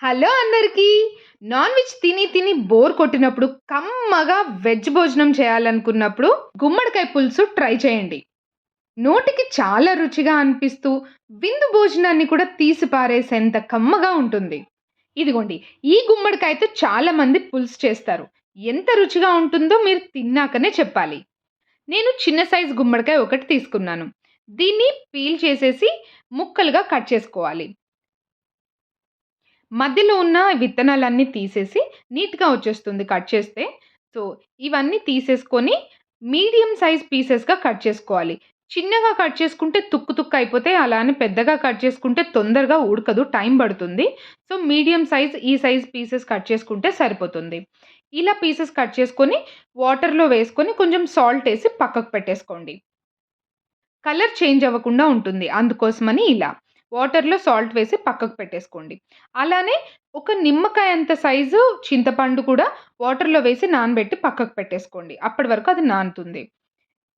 Hello అందరికీ. Non veg తిని తిని బోర్ కొట్టినప్పుడు, కమ్మగా వెజ్ భోజనం చేయాలనుకున్నప్పుడు గుమ్మడికాయ పులుసు ట్రై చేయండి. నోటికి చాలా రుచిగా అనిపిస్తూ, విందు భోజనాన్ని కూడా తీసి పారేసేంత కమ్మగా ఉంటుంది. ఇదిగోండి, ఈ గుమ్మడికాయతో చాలా మంది పులుసు చేస్తారు. ఎంత రుచిగా ఉంటుందో మీరు తిన్నాకనే చెప్పాలి. నేను చిన్న సైజు గుమ్మడికాయ ఒకటి తీసుకున్నాను. దీన్ని పీల్ చేసేసి ముక్కలుగా కట్ చేసుకోవాలి. మధ్యలో ఉన్న విత్తనాలన్నీ తీసేసి నీట్‌గా వచ్చేస్తుంది కట్ చేస్తే. సో, ఇవన్నీ తీసేసుకొని మీడియం సైజ్ పీసెస్‌గా కట్ చేసుకోవాలి. చిన్నగా కట్ చేసుకుంటే తుక్కు తుక్కు అయిపోతాయి. అలా అని పెద్దగా కట్ చేసుకుంటే తొందరగా ఉడకదు. టైం పడుతుంది. సో, మీడియం సైజ్ ఈ సైజ్ పీసెస్ కట్ చేసుకుంటే సరిపోతుంది. ఇలా పీసెస్ కట్ చేసుకొని వాటర్‌లో వేసుకొని కొంచెం సాల్ట్ ఏసి పక్కకు పెట్టేసుకోండి. కలర్ చేంజ్ అవ్వకుండా ఉంటుంది. అందుకోసమని ఇలా. వాటర్‌లో సాల్ట్ వేసి పక్కకు పెట్టేసుకోండి. అలానే ఒక నిమ్మకాయ అంత సైజు చింతపండు కూడా వాటర్‌లో వేసి నానబెట్టి పక్కకు పెట్టేసుకోండి. అప్పటి వరకు అది నానుతుంది.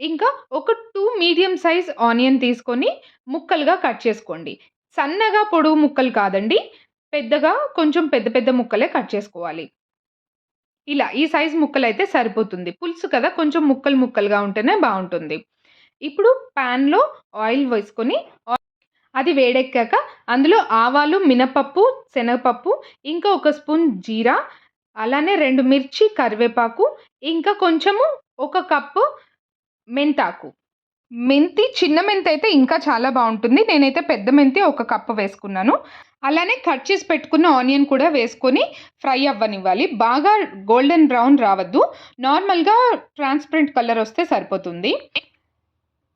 ఇంకా ఒక 2 మీడియం సైజ్ ఆనియన్ తీసుకొని ముక్కలుగా కట్ చేసుకోండి. సన్నగా పొడవు ముక్కలు కాదండి. పెద్దగా కొంచెం పెద్ద పెద్ద ముక్కలే కట్ చేసుకోవాలి. ఇలా ఈ సైజ్ ముక్కలైతే సరిపోతుంది. పులుసు కదా! కొంచెం ముక్కలు ముక్కలుగా ఉంటేనే బావుంటుంది. ఇప్పుడు పాన్‌లో ఆయిల్ వేసుకొని అది వేడెక్కాక అందులో ఆవాలు, మినపప్పు, శనగపప్పు, ఇంకా ఒక స్పూన్ జీరా, అలానే 2 మిర్చి, కరివేపాకు, ఇంకా కొంచెము ఒక కప్పు మెంతాకు. చిన్న మెంతయితే ఇంకా చాలా బావుంటుంది. నేనైతే పెద్ద మెంతి ఒక కప్పు వేసుకున్నాను. అలానే కట్ చేసి పెట్టుకున్న ఆనియన్ కూడా వేసుకొని ఫ్రై అవ్వనివ్వాలి. బాగా గోల్డెన్ బ్రౌన్ రావద్దు. నార్మల్‌గా ట్రాన్స్‌పరెంట్ కలర్ వస్తే సరిపోతుంది.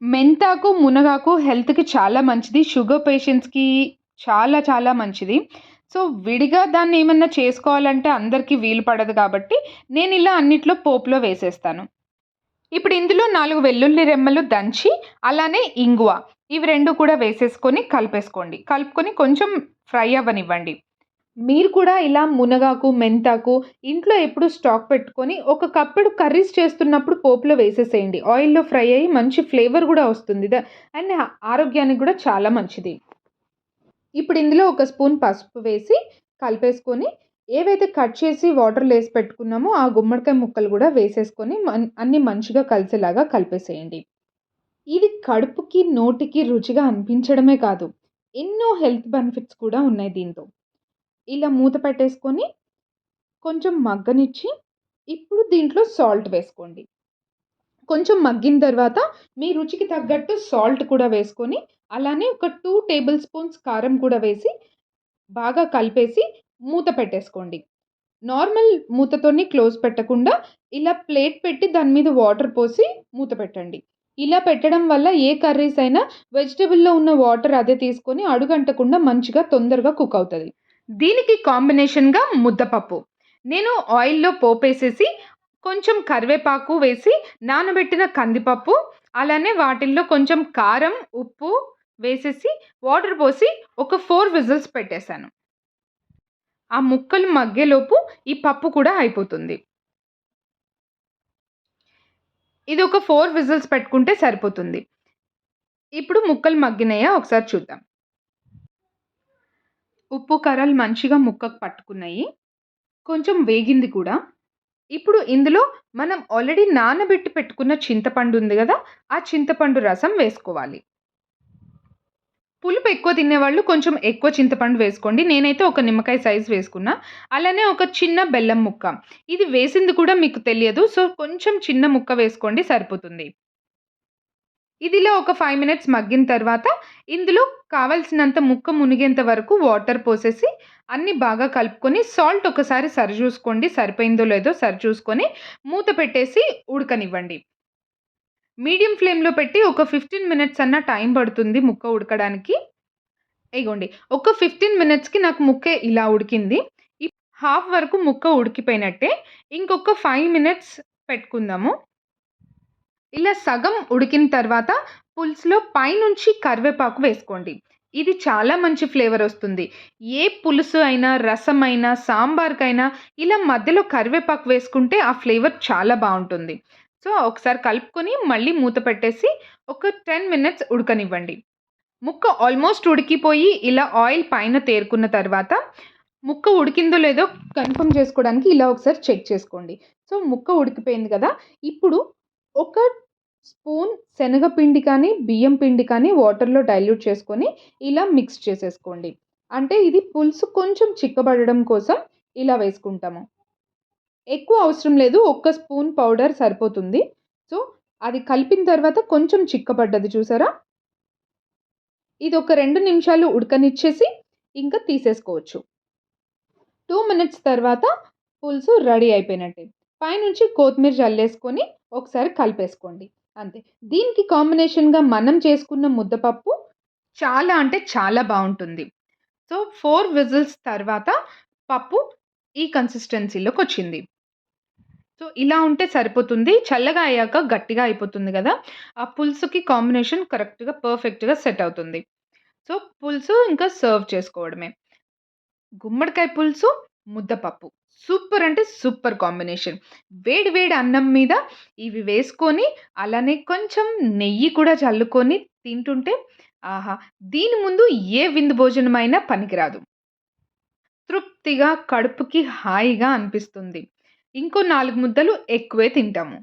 మెంతాకు, మునగాకు హెల్త్‌కి చాలా మంచిది. షుగర్ పేషెంట్స్‌కి చాలా చాలా మంచిది. సో, విడిగా దాన్నేమన్నా చేసుకోవాలంటే అందరికీ వీలు పడదు కాబట్టి, నేనిలా అన్నిట్లో పోపులో వేసేస్తాను. ఇప్పుడు ఇందులో 4 వెల్లుల్లి రెమ్మలు దంచి, అలానే ఇంగువ ఇవి 2 కూడా వేసేసుకొని కలిపేసుకోండి. కలుపుకొని కొంచెం ఫ్రై అవ్వనివ్వండి. మీరు కూడా ఇలా మునగాకు, మెంతాకు ఇంట్లో ఎప్పుడు స్టాక్ పెట్టుకొని ఒక కప్పుడు కర్రీస్ చేస్తున్నప్పుడు పోపులో వేసేసేయండి. ఆయిల్‌లో ఫ్రై అయ్యి మంచి ఫ్లేవర్ గూడా వస్తుంది. అండ్ ఆరోగ్యానికి గూడా చాలా మంచిది. ఇప్పుడు ఇందులో ఒక స్పూన్ పసుపు వేసి కలిపేసుకొని, ఏవైతే కట్ చేసి వాటర్‌లో ఏసి పెట్టుకున్నామో ఆ గుమ్మడికాయ ముక్కలు గూడా వేసేసుకొని అన్నీ మంచిగా కలిసేలాగా కలిపేసేయండి. ఇది కడుపుకి, నోటికి రుచిగా అనిపించడమే కాదు, ఎన్నో హెల్త్ బెనిఫిట్స్ కూడా ఉన్నాయి దీంతో. ఇలా మూత పెట్టేసుకొని కొంచెం మగ్గనిచ్చి, ఇప్పుడు దీంట్లో సాల్ట్ వేసుకోండి. కొంచెం మగ్గిన తర్వాత మీ రుచికి తగ్గట్టు సాల్ట్ కూడా వేసుకొని, అలానే ఒక 2 టేబుల్ స్పూన్స్ కారం కూడా వేసి, బాగా కలిపేసి మూత పెట్టేసుకోండి. నార్మల్ మూతతోని క్లోజ్ పెట్టకుండా, ఇలా ప్లేట్ పెట్టి దాని మీద వాటర్ పోసి మూత పెట్టండి. ఇలా పెట్టడం వల్ల ఏ కర్రీస్ అయినా వెజిటబుల్‌లో ఉన్న వాటర్ అదే తీసుకొని అడుగంటకుండా మంచిగా తొందరగా కుక్ అవుతది. దీనికి కాంబినేషన్‌గా ముద్దపప్పు. నేను ఆయిల్‌లో పోపేసేసి, కొంచెం కరివేపాకు వేసి, నానబెట్టిన కందిపప్పు, అలానే వాటిల్లో కొంచెం కారం, ఉప్పు వేసేసి, వాటర్ పోసి ఒక 4 విజిల్స్ పెట్టేసాను. ఆ ముక్కలు మగ్గేలోపు ఈ పప్పు కూడా అయిపోతుంది. ఇది ఒక 4 విజిల్స్ పెట్టుకుంటే సరిపోతుంది. ఇప్పుడు ముక్కలు మగ్గినాయా ఒకసారి చూద్దాం. ఉప్పు, కారాలు మంచిగా ముక్కకు పట్టుకున్నాయి. కొంచెం వేగింది కూడా. ఇప్పుడు ఇందులో మనం ఆల్రెడీ నానబెట్టి పెట్టుకున్న చింతపండు ఉంది గదా! ఆ చింతపండు రసం వేసుకోవాలి. పులుపు ఎక్కువ తినేవాళ్ళు కొంచెం ఎక్కువ చింతపండు వేసుకోండి. నేనైతే ఒక నిమ్మకాయ సైజ్ వేసుకున్నా. అలానే ఒక చిన్న బెల్లం ముక్క. ఇది వేసింది కూడా మీకు తెలియదు. సో, కొంచెం చిన్న ముక్క వేసుకోండి సరిపోతుంది. ఇదిలా ఒక 5 మినిట్స్ మగ్గిన తర్వాత, ఇందులో కావాల్సినంత ముక్క మునిగేంత వరకు వాటర్ పోసేసి, అన్నీ బాగా కలుపుకొని, సాల్ట్ ఒకసారి సరిజూసుకోండి. సరిపోయిందో లేదో సరిచూసుకొని, మూత పెట్టేసి ఉడకనివ్వండి. మీడియం ఫ్లేమ్‌లో పెట్టి ఒక 15 మినిట్స్ అన్నా టైం పడుతుంది ముక్క ఉడకడానికి. ఇగోండి, ఒక 15 మినిట్స్‌కి నాకు ముక్క ఇలా ఉడికింది. హాఫ్ వరకు ముక్క ఉడికిపోయినట్టే. ఇంకొక 5 మినిట్స్ పెట్టుకుందాము. ఇలా సగం ఉడికిన తర్వాత పులుసులో పైనుంచి కరివేపాకు వేసుకోండి. ఇది చాలా మంచి ఫ్లేవర్ వస్తుంది. ఏ పులుసు అయినా, రసం అయినా, సాంబార్‌కైనా ఇలా మధ్యలో కరివేపాకు వేసుకుంటే ఆ ఫ్లేవర్ చాలా బావుంటుంది. సో, ఒకసారి కలుపుకొని మళ్ళీ మూత పెట్టేసి ఒక 10 మినిట్స్ ఉడకనివ్వండి. ముక్క ఆల్మోస్ట్ ఉడికిపోయి ఇలా ఆయిల్ పైన తేరుకున్న తర్వాత ముక్క ఉడికిందో లేదో కన్ఫర్మ్ చేసుకోవడానికి ఇలా ఒకసారి చెక్ చేసుకోండి. సో, ముక్క ఉడికిపోయింది కదా! ఇప్పుడు ఒక స్పూన్ శనగపిండి కానీ, బియ్యం పిండి కానీ వాటర్‌లో డైల్యూట్ చేసుకొని ఇలా మిక్స్ చేసేసుకోండి. అంటే ఇది పులుసు కొంచెం చిక్కబడడం కోసం ఇలా వేసుకుంటాము. ఎక్కువ అవసరం లేదు. ఒక్క స్పూన్ పౌడర్ సరిపోతుంది. సో, అది కలిపిన తర్వాత కొంచెం చిక్కబడ్డది చూసారా? ఇది ఒక 2 నిమిషాలు ఉడకనిచ్చేసి ఇంకా తీసేసుకోవచ్చు. 2 మినిట్స్ తర్వాత పులుసు రెడీ అయిపోయినట్టే. పైనుంచి కొత్తిమీర జల్లేసుకొని ఒకసారి కలిపేసుకోండి. అంతే. దీనికి కాంబినేషన్‌గా మనం చేసుకున్న ముద్దపప్పు చాలా అంటే చాలా బావుంటుంది. సో, 4 విజిల్స్ తర్వాత పప్పు ఈ కన్సిస్టెన్సీలోకొచ్చింది. సో, ఇలా ఉంటే సరిపోతుంది. చల్లగా అయ్యాక గట్టిగా అయిపోతుంది గదా! ఆ పులుసుకి కాంబినేషన్ కరెక్ట్‌గా, పర్ఫెక్ట్‌గా సెట్ అవుతుంది. సో, పులుసు ఇంకా సర్వ్ చేసుకోవడమే. గుమ్మడికాయ పులుసు, ముద్దపప్పు. సూపర్ అంటే సూపర్ కాంబినేషన్. వేడి వేడి అన్నం మీద ఇవి వేసుకొని, అలానే కొంచెం నెయ్యి కూడా చల్లుకొని తింటుంటే ఆహా! దీని ముందు ఏ విందు భోజనమైనా పనికిరాదు. తృప్తిగా, కడుపుకి హాయిగా అనిపిస్తుంది. ఇంకో 4 ముద్దలు ఎక్కువే తింటాము.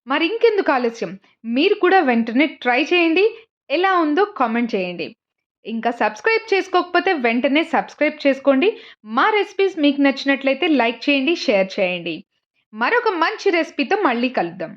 మరింకెందుకు ఆలస్యం? మీరు కూడా వెంటనే ట్రై చేయండి. ఎలా ఉందో కామెంట్ చేయండి. ఇంకా సబ్స్క్రైబ్ చేసుకోకపోతే వెంటనే సబ్స్క్రైబ్ చేసుకోండి. మా రెసిపీస్ మీకు నచ్చినట్లయితే లైక్ చేయండి, షేర్ చేయండి. మరొక మంచి రెసిపీతో మళ్ళీ కలుద్దాం.